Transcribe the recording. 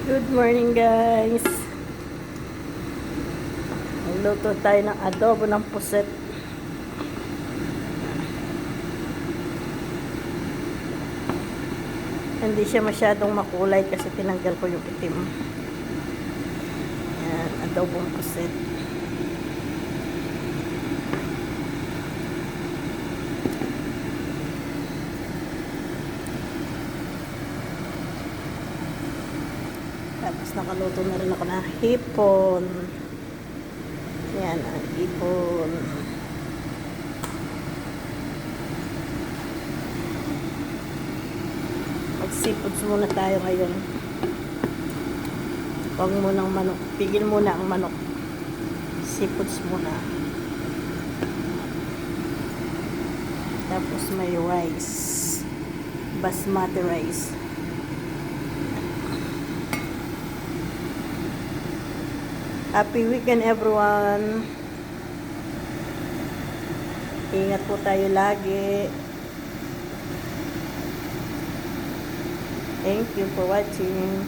Good morning guys. Magluto tayo ng adobo ng puset. Hindi siya masyadong makulay kasi tinanggal ko yung itim. Yan, adobong puset. Tapos nakaluto na rin ako ng hipon. Yan, ang hipon. Mag-seafoods muna tayo ngayon. Huwag munang manok. Pigil muna ang manok. Seafoods muna. Tapos may rice. Basmati rice. Happy weekend everyone. Ingat po tayo lagi. Thank you for watching.